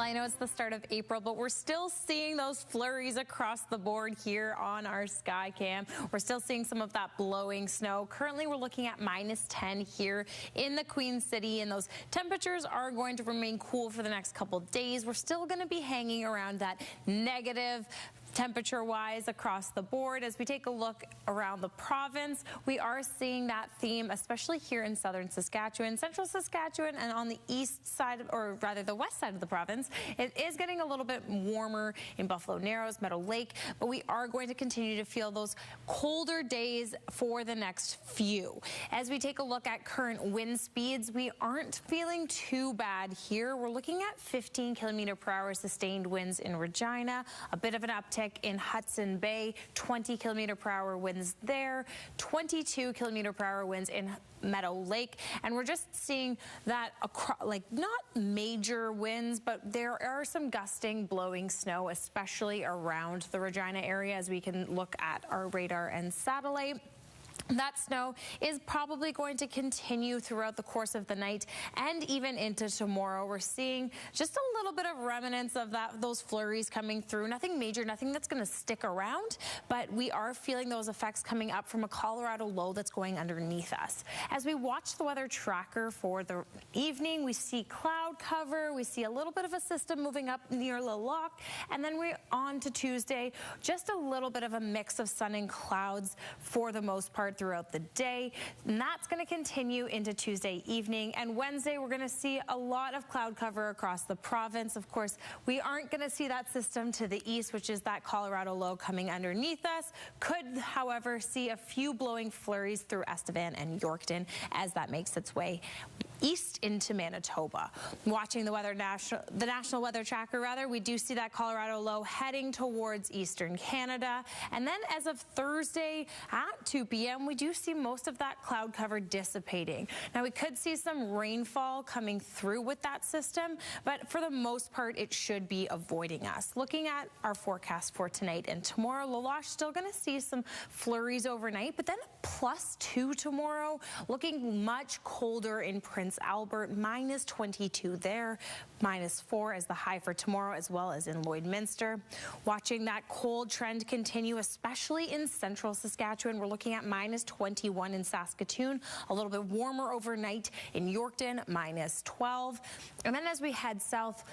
Well, I know it's the start of April, but we're still seeing those flurries across the board here on our sky cam. We're still seeing some of that blowing snow. Currently, we're looking at -10 here in the Queen City, and those temperatures are going to remain cool for the next couple days. We're still going to be hanging around that negative temperature-wise across the board. As we take a look around the province, we are seeing that theme, especially here in southern Saskatchewan, central Saskatchewan, and on the east side, or rather the west side of the province. It is getting a little bit warmer in Buffalo Narrows, Meadow Lake, but we are going to continue to feel those colder days for the next few. As we take a look at current wind speeds, we aren't feeling too bad here. We're looking at 15 km/h sustained winds in Regina, a bit of an uptick in Hudson Bay, 20 km/h winds there, 22 km/h winds in Meadow Lake, and we're just seeing that like not major winds, but there are some gusting, blowing snow, especially around the Regina area as we can look at our radar and satellite. That snow is probably going to continue throughout the course of the night and even into tomorrow. We're seeing just a little bit of remnants of those flurries coming through. Nothing major, nothing that's going to stick around, but we are feeling those effects coming up from a Colorado low that's going underneath us. As we watch the weather tracker for the evening, we see cloud cover, we see a little bit of a system moving up near La Loc, and then we're on to Tuesday, just a little bit of a mix of sun and clouds for the most part throughout the day, and that's going to continue into Tuesday evening. And Wednesday, we're going to see a lot of cloud cover across the province. Of course, we aren't going to see that system to the east, which is that Colorado low coming underneath us. Could, however, see a few blowing flurries through Estevan and Yorkton as that makes its way east into Manitoba. Watching the National Weather Tracker, we do see that Colorado low heading towards eastern Canada. And then as of Thursday at 2 p.m., we do see most of that cloud cover dissipating. Now, we could see some rainfall coming through with that system, but for the most part, it should be avoiding us. Looking at our forecast for tonight and tomorrow, La Loche still going to see some flurries overnight, but then +2 tomorrow, looking much colder in Prince Albert, -22 there, -4 as the high for tomorrow, as well as in Lloydminster. Watching that cold trend continue, especially in central Saskatchewan. We're looking at -21 in Saskatoon, a little bit warmer overnight in Yorkton, -12. And then as we head south,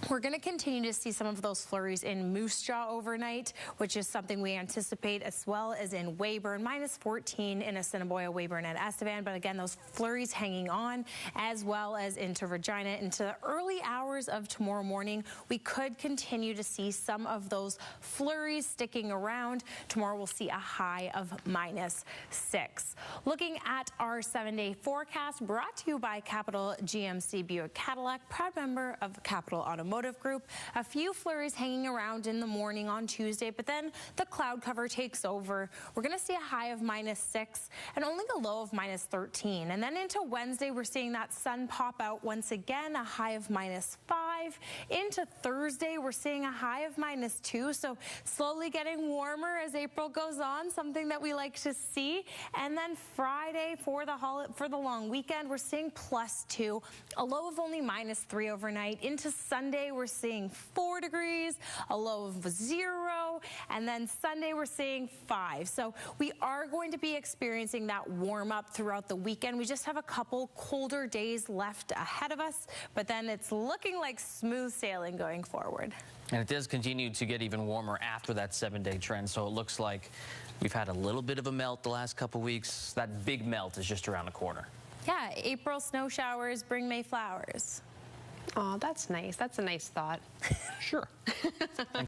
we're going to continue to see some of those flurries in Moose Jaw overnight, which is something we anticipate, as well as in Weyburn, -14 in Assiniboia, Weyburn, and Estevan. But again, those flurries hanging on, as well as into Regina. Into the early hours of tomorrow morning, we could continue to see some of those flurries sticking around. Tomorrow we'll see a high of -6. Looking at our 7-day forecast, brought to you by Capital GMC Buick Cadillac, proud member of Capital Automotive Group. A few flurries hanging around in the morning on Tuesday, but then the cloud cover takes over. We're going to see a high of -6 and only a low of -13. And then into Wednesday, we're seeing that sun pop out once again, a high of -5. Into Thursday, we're seeing a high of -2. So slowly getting warmer as April goes on, something that we like to see. And then Friday for the long weekend, we're seeing +2, a low of only -3 overnight. Into Sunday, we're seeing 4 degrees, a low of 0, and then Sunday, we're seeing 5. So we are going to be experiencing that warm up throughout the weekend. We just have a couple colder days left ahead of us, but then it's looking like smooth sailing going forward. And it does continue to get even warmer after that 7-day trend, so it looks like we've had a little bit of a melt the last couple weeks. That big melt is just around the corner. Yeah, April snow showers bring May flowers. Oh, that's nice. That's a nice thought. Sure.